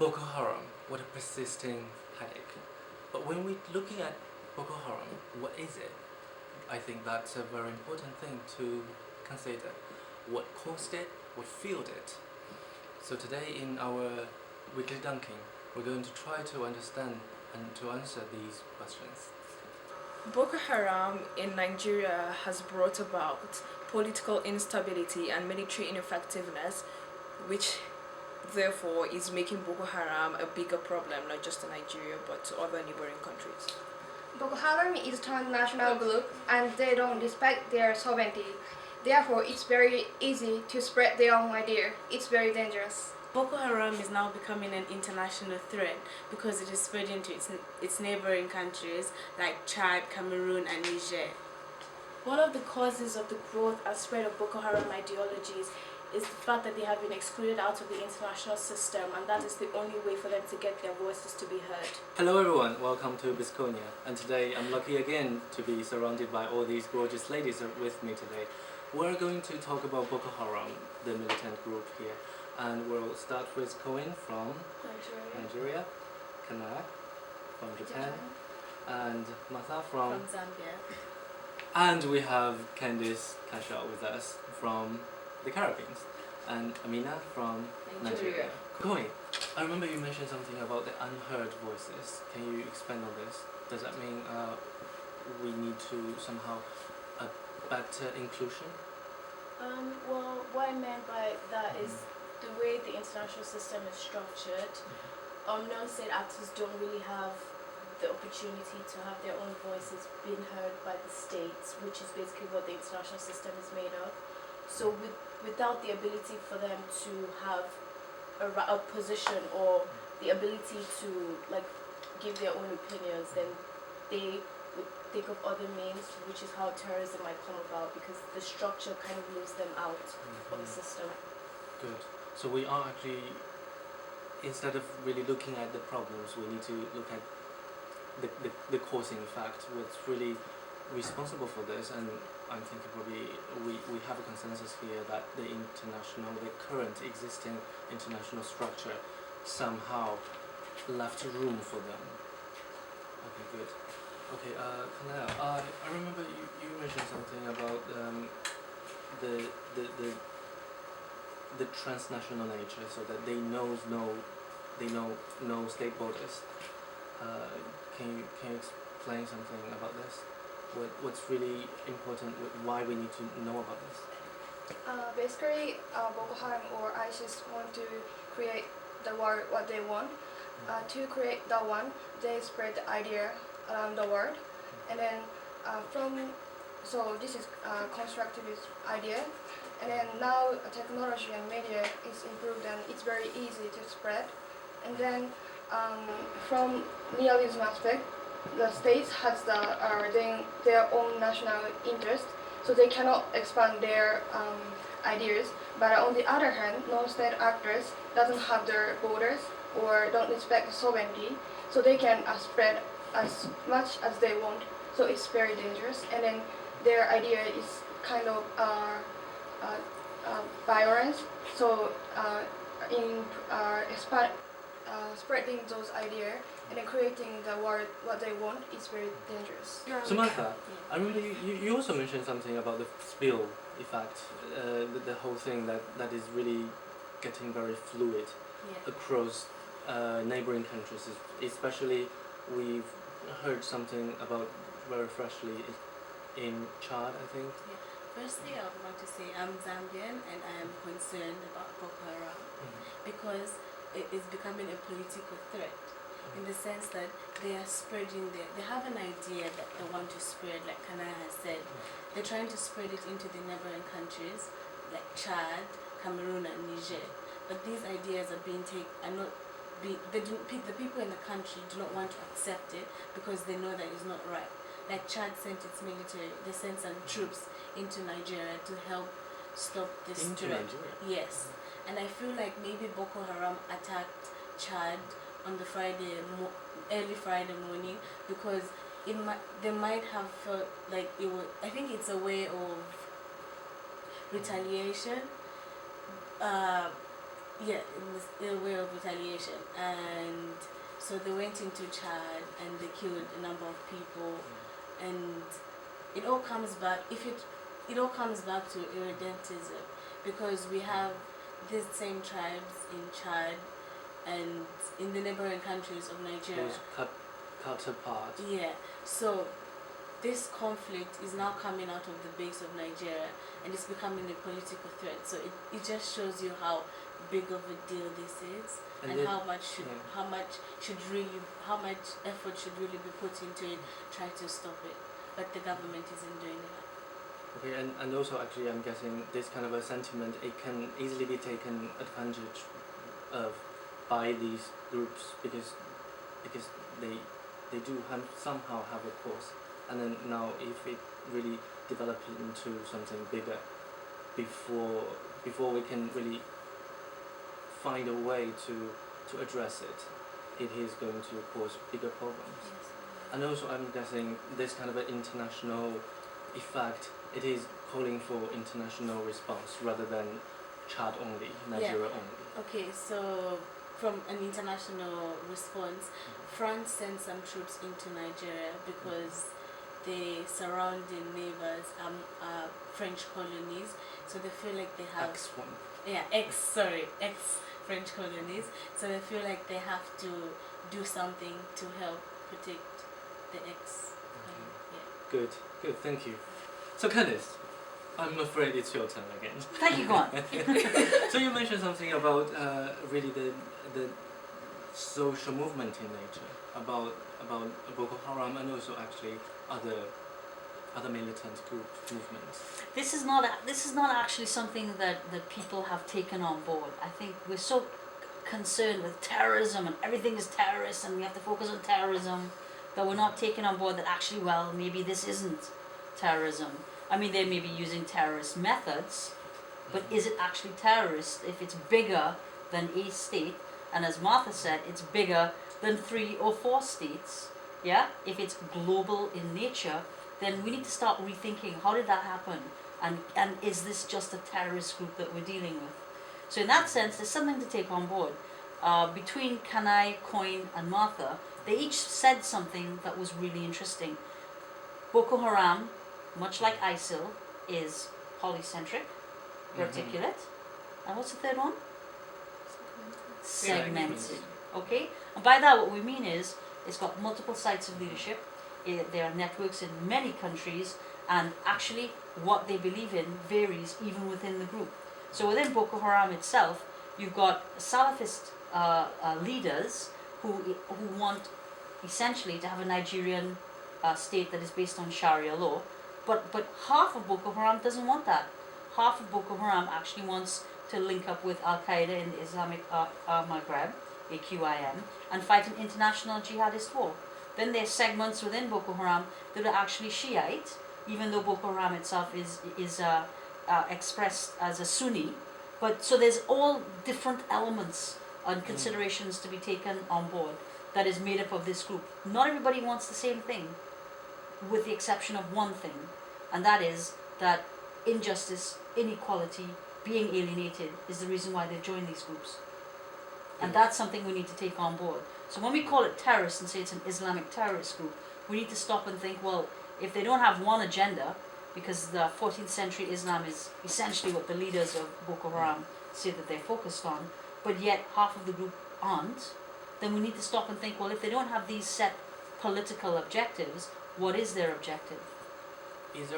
Boko Haram, what a persisting headache. But when we're looking at Boko Haram, what is it? I think that's a very important thing to consider. What caused it, what fueled it. So today in our weekly dunking, we're going to try to understand and to answer these questions. Boko Haram in Nigeria has brought about political instability and military ineffectiveness, which therefore is making Boko Haram a bigger problem, not just in Nigeria but to other neighboring countries. Boko Haram is a transnational group and they don't respect their sovereignty. Therefore, it's very easy to spread their own idea. It's very dangerous. Boko Haram is now becoming an international threat because it is spreading to its neighboring countries like Chad, Cameroon and Niger. One of the causes of the growth and spread of Boko Haram ideologies is the fact that they have been excluded out of the international system, and that is the only way for them to get their voices to be heard. Hello everyone, welcome to Bisconia. And today I'm lucky again to be surrounded by all these gorgeous ladies with me today. We're going to talk about Boko Haram, the militant group here. And we'll start with Cohen from Nigeria, Kana from Japan, and Martha from Zambia. And we have Candice Kasha with us from the Caribbean, and Amina from Nigeria. Cohen, I remember you mentioned something about the unheard voices. Can you expand on this? Does that mean we need to somehow a better inclusion? Well, what I meant by that is the way the international system is structured. Non-state actors don't really have the opportunity to have their own voices being heard by the states, which is basically what the international system is made of. So without the ability for them to have a position or the ability to give their own opinions, then they would think of other means, which is how terrorism might come about, because the structure kind of leaves them out of the system. Good. So we are actually, instead of really looking at the problems, we need to look at the causing fact, what's really responsible for this. And I'm thinking probably we have a consensus here that the current existing international structure somehow left room for them. Okay, good. Okay, Kanaya, I remember you mentioned something about the transnational nature, so that they know no state borders. Can you explain something about this? What's really important? Why we need to know about this? Basically, Boko Haram or ISIS want to create the world what they want. To create that one, they spread the idea around the world, and then so this is a constructivist idea, and then now technology and media is improved and it's very easy to spread, and then from nihilism aspect, the states has their own national interest, so they cannot expand their ideas. But on the other hand, non-state actors doesn't have their borders or don't respect sovereignty, so they can spread as much as they want. So it's very dangerous, and then their idea is kind of violence. So spreading those ideas and then creating the world what they want is very dangerous. Samantha, I remember you also mentioned something about the spill effect, the whole thing that is really getting very fluid across neighboring countries, especially we've heard something about very freshly in Chad, I think. Yeah. Firstly, I would like to say I'm Zambian and I am concerned about Boko Haram because it is becoming a political threat in the sense that they are spreading they have an idea that they want to spread, like Kanaya has said. They're trying to spread it into the neighboring countries like Chad, Cameroon and Niger. But these ideas are being the people in the country do not want to accept it because they know that it's not right. Like Chad sent its military, they sent some troops into Nigeria to help stop this Into threat. Nigeria? Yes. And I feel like maybe Boko Haram attacked Chad on the early Friday morning because they might have felt like it was, I think it's a way of retaliation. Yeah, in a way of retaliation. And so they went into Chad and they killed a number of people, and it all comes back, it all comes back to irredentism, because we have these same tribes in Chad and in the neighboring countries of Nigeria. Those cut apart. Yeah, so this conflict is now coming out of the base of Nigeria and it's becoming a political threat. So it just shows you how big of a deal this is, and how much effort should really be put into it, try to stop it. But the government isn't doing it. Okay, and also actually I'm guessing this kind of a sentiment, it can easily be taken advantage of by these groups because they do somehow have a cause, and then now if it really develops into something bigger, before we can really find a way to address it, it is going to cause bigger problems. Yes. And also I'm guessing this kind of an international effect, it is calling for international response rather than Chad only, Nigeria only. Okay, so from an international response, France sent some troops into Nigeria because the surrounding neighbors are French colonies, so they feel like they have ex-French colonies, so they feel like they have to do something to help protect the ex. Good, thank you. So Candice, I'm afraid it's your turn again. Thank you, go on. So you mentioned something about really the social movement in nature, about Boko Haram and also actually other militant movements. This is not actually something that people have taken on board. I think we're so concerned with terrorism and everything is terrorist and we have to focus on terrorism that we're not taking on board that actually, well, maybe this isn't terrorism. I mean, they may be using terrorist methods, but is it actually terrorist if it's bigger than a state? And as Martha said, it's bigger than 3 or 4 states. Yeah, if it's global in nature, then we need to start rethinking how did that happen, and is this just a terrorist group that we're dealing with? So in that sense, there's something to take on board. Between Kanai, Coin, and Martha, they each said something that was really interesting. Boko Haram, much like ISIL, is polycentric, reticulate, and what's the third one? Segmented. Okay, and by that what we mean is it's got multiple sites of leadership. There are networks in many countries, and actually what they believe in varies even within the group. So within Boko Haram itself, you've got Salafist leaders who want essentially to have a Nigerian state that is based on Sharia law, but half of Boko Haram doesn't want that. Half of Boko Haram actually wants to link up with Al-Qaeda in the Islamic Maghreb, AQIM, and fight an international jihadist war. Then there's segments within Boko Haram that are actually Shiite, even though Boko Haram itself is expressed as a Sunni. But so there's all different elements and considerations to be taken on board that is made up of this group. Not everybody wants the same thing, with the exception of one thing, and that is that injustice, inequality, being alienated is the reason why they join these groups. And that's something we need to take on board. So when we call it terrorist and say it's an Islamic terrorist group, we need to stop and think, well, if they don't have one agenda, because the 14th century Islam is essentially what the leaders of Boko Haram say that they're focused on, but yet half of the group aren't, then we need to stop and think, well, if they don't have these set political objectives, what is their objective? Is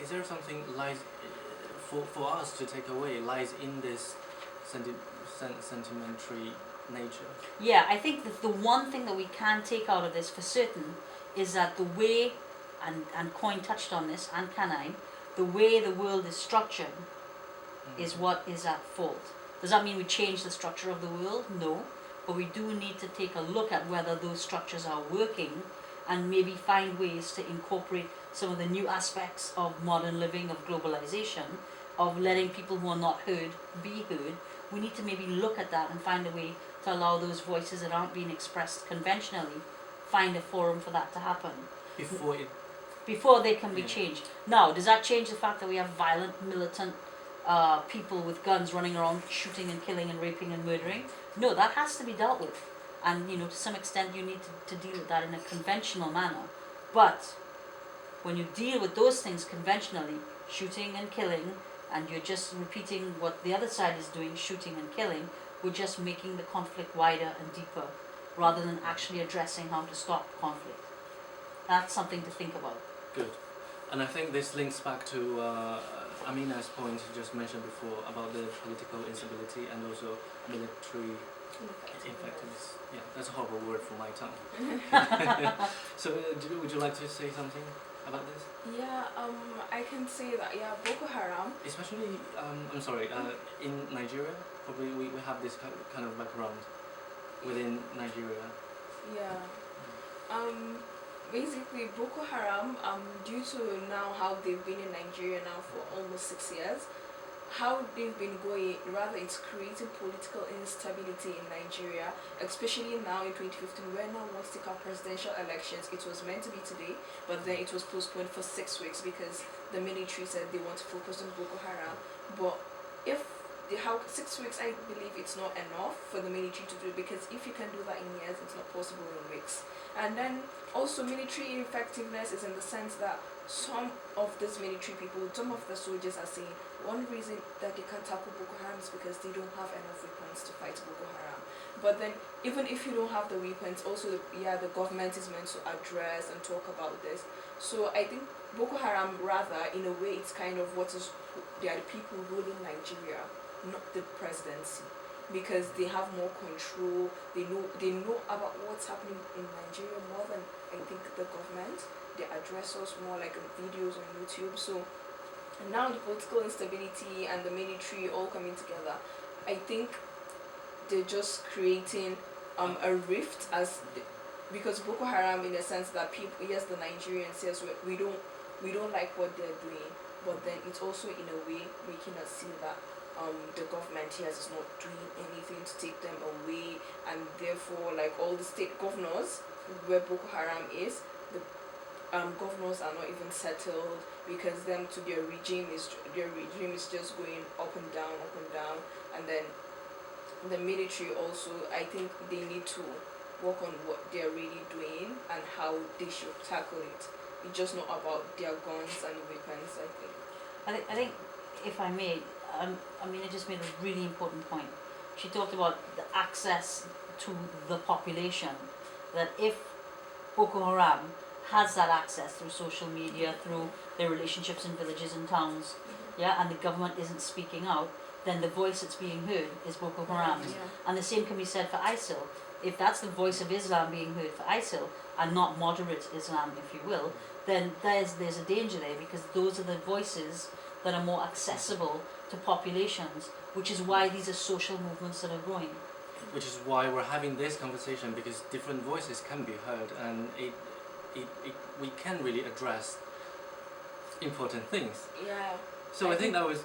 there something lies for us to take away lies in this sentimentary nature? Yeah, I think that the one thing that we can take out of this for certain is that the way, and Coin touched on this, and Kanai, the way the world is structured is what is at fault. Does that mean we change the structure of the world? No, but we do need to take a look at whether those structures are working and maybe find ways to incorporate some of the new aspects of modern living, of globalization, of letting people who are not heard be heard. We need to maybe look at that and find a way to allow those voices that aren't being expressed conventionally, find a forum for that to happen. Before before they can be changed. Now, does that change the fact that we have violent militant people with guns running around shooting and killing and raping and murdering. No, that has to be dealt with. And, you know, to some extent you need to deal with that in a conventional manner. But when you deal with those things conventionally, shooting and killing, and you're just repeating what the other side is doing, shooting and killing, we're just making the conflict wider and deeper, rather than actually addressing how to stop conflict. That's something to think about. Good. And I think this links back to Amina's point you just mentioned before about the political instability and also military effectiveness. Yeah, that's a horrible word for my tongue. So would you like to say something about this? Yeah, I can say that, yeah, Boko Haram. Especially, I'm sorry, in Nigeria, probably we have this kind of background within Nigeria. Yeah. Basically, Boko Haram, due to now how they've been in Nigeria now for almost 6 years, how they've been going, rather it's creating political instability in Nigeria, especially now in 2015, where now wants to take our presidential elections. It was meant to be today, but then it was postponed for 6 weeks because the military said they want to focus on Boko Haram. But if how 6 weeks, I believe it's not enough for the military to do it, because if you can do that in years, it's not possible in weeks. And then also military effectiveness is in the sense that some of these military people, some of the soldiers are saying one reason that they can't tackle Boko Haram is because they don't have enough weapons to fight Boko Haram. But then even if you don't have the weapons, also the government is meant to address and talk about this. So I think Boko Haram, rather in a way, it's kind of they are the people ruling Nigeria, not the presidency, because they have more control. They know about what's happening in Nigeria more than I think the government. They address us more like in videos on YouTube. So now the political instability and the military all coming together, I think they're just creating a rift because Boko Haram, in a sense that people, yes, the Nigerians, yes, we don't like what they're doing, but then it's also in a way making us see that the government here is not doing anything to take them away, and therefore, like all the state governors where Boko Haram is, the governors are not even settled, because their regime is just going up and down, and then the military also, I think they need to work on what they're really doing and how they should tackle it. It's just not about their guns and weapons, I think. I think, if I may, Amina just made a really important point. She talked about the access to the population, that if Boko Haram has that access through social media, through their relationships in villages and towns, yeah, and the government isn't speaking out, then the voice that's being heard is Boko Haram's. Yeah. And the same can be said for ISIL. If that's the voice of Islam being heard for ISIL, and not moderate Islam, if you will, then there's a danger there, because those are the voices that are more accessible to populations, which is why these are social movements that are growing. Which is why we're having this conversation, because different voices can be heard, and we can really address important things. Yeah. So I think that was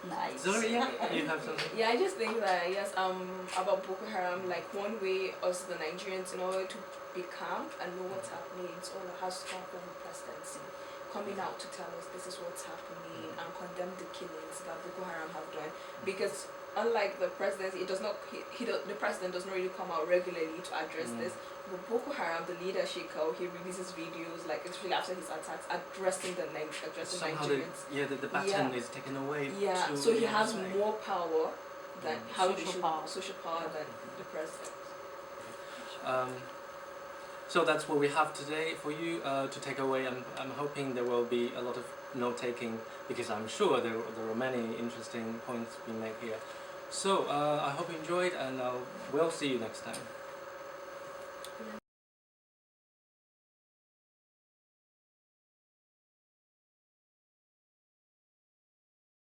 Nice. Sorry, yeah, you have something? Yeah, I just think that, yes, about Boko Haram, like one way us the Nigerians, in order to be calm and know what's happening, it's all has to come from the presidency coming out to tell us this is what's happening and condemn the killings that Boko Haram have done. Because unlike the presidency, it does not the president does not really come out regularly to address this. But Boko Haram, the leader Sheikh, he releases videos, like especially after his attacks, addressing Somehow Nigerians. the baton is taken away. Yeah, so he has more power than social power than the president. So that's what we have today for you to take away. I'm hoping there will be a lot of note taking, because I'm sure there are many interesting points being made here. So I hope you enjoyed, and we'll see you next time.